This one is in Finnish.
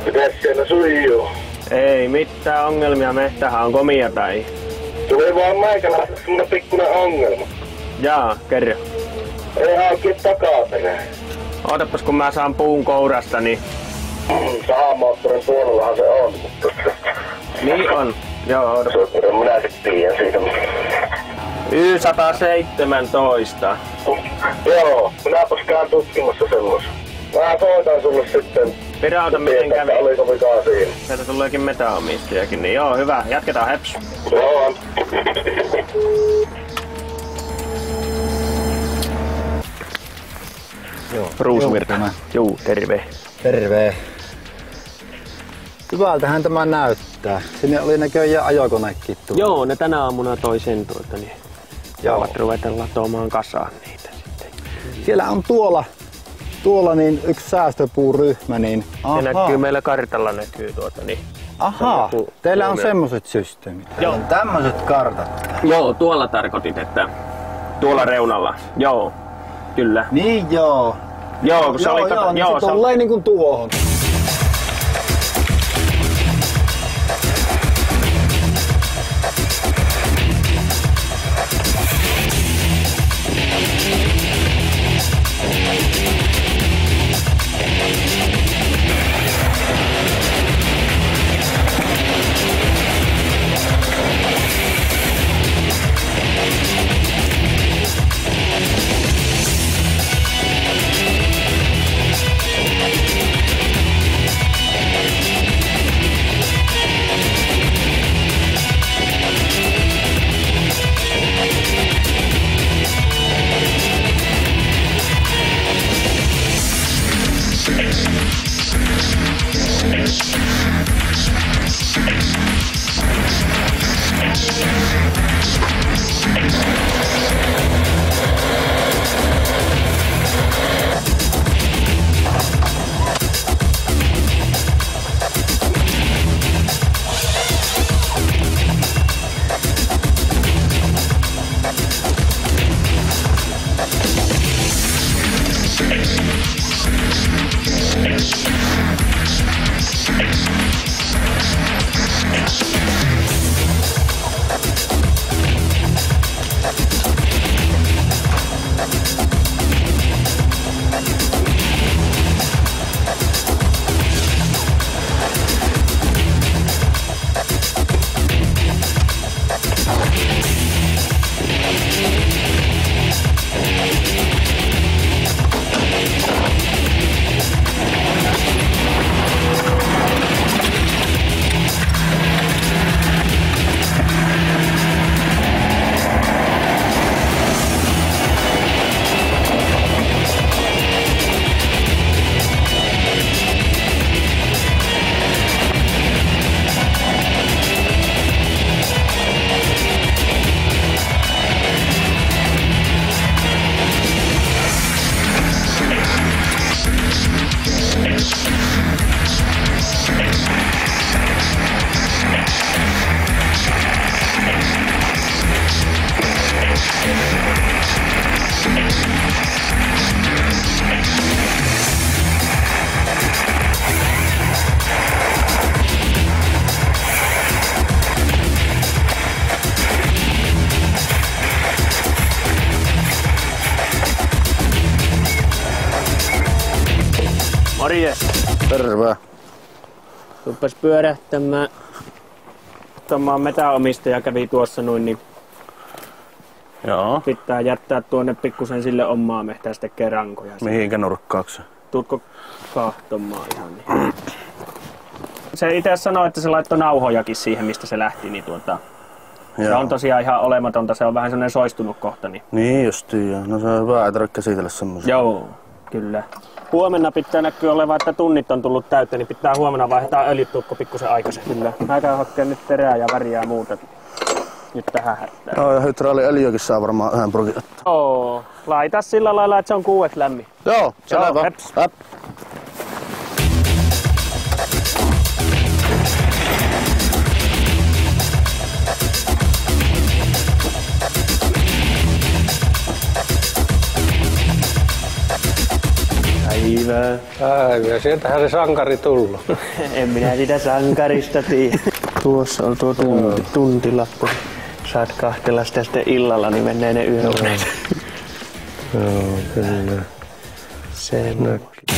Mitäs siellä sujuu? Ei mitään ongelmia, mehtähän on komia tai. Tuli vaan meikäläistä semmonen pikkuinen ongelma. Jaa, kerro. Ei auki takaperä. Ootapas kun mä saan puun kourasta, niin... Sahamoottorin puolellahan se on, mutta... Niin on. Joo, oota. Minä sit tiedän siitä. Y117. Joo, minäpäs käyn tutkimassa semmoista. Mä soitan sulle sitten. Virauta miten kävi. Oliko vikaa siinä? Sieltä tuleekin metaomistajakin, niin joo, hyvä. Jatketaan, heps. Joo. Ruusvirta. Juu, terve. Terve. Hyvältähän tämä näyttää. Sinne oli näköjään ajokonekin tullut. Joo, ne tänä aamuna toi sen niin Joo. ovat ruveta latomaan kasaan niitä sitten. Siellä on tuolla niin yksi säästöpuuryhmä, niin... Se näkyy meillä kartalla niin. Ahaa, joku teillä on huomio. semmoset systeemit. Joo. On tämmöset kartat. Joo, tuolla tarkoitit, että tuolla reunalla. Joo, kyllä. Niin joo. Joo, kun se oli niin se tulee niinku tuohon. Morjes. Terve. Rupes pyörähtämään. Tuommoinen metaomistaja kävi tuossa noin, niin Joo. pitää jättää tuonne pikkusen sille omaa mehtää sitten kerankoja. Mihinkä nurkkaaksi? Tuutko kahtomaan ihan niin? Se itse sanoi, että se laittoi nauhojakin siihen, mistä se lähti, niin se on tosiaan ihan olematonta, se on vähän sellainen soistunut kohta. Niin justiin, joo. No se on hyvä, ei tarvitse käsitellä semmoista. Joo, kyllä. Huomenna pitää näkyä olevan, että tunnit on tullut täyteen, niin pitää huomenna vaihtaa öljytuukko pikkusen aikaisin. Kyllä. Mä käyn hakemaan nyt terää ja väriä ja muuta. Nyt tähän hättää. Joo, ja hydraaliöljyäkin saa varmaan yhden purkin ottaa. Joo, laita sillä lailla, että se on kuuet lämmin. Joo, selvä. Heps. Häp. Päivä päivää. Päivää, sieltähän se sankari tullut. En minä sitä sankarista tiedä. Tuossa on tuo tuntilappu. Saat kahtella sitä sitten illalla, niin menee ne yöunet. Joo, kyllä. Se X.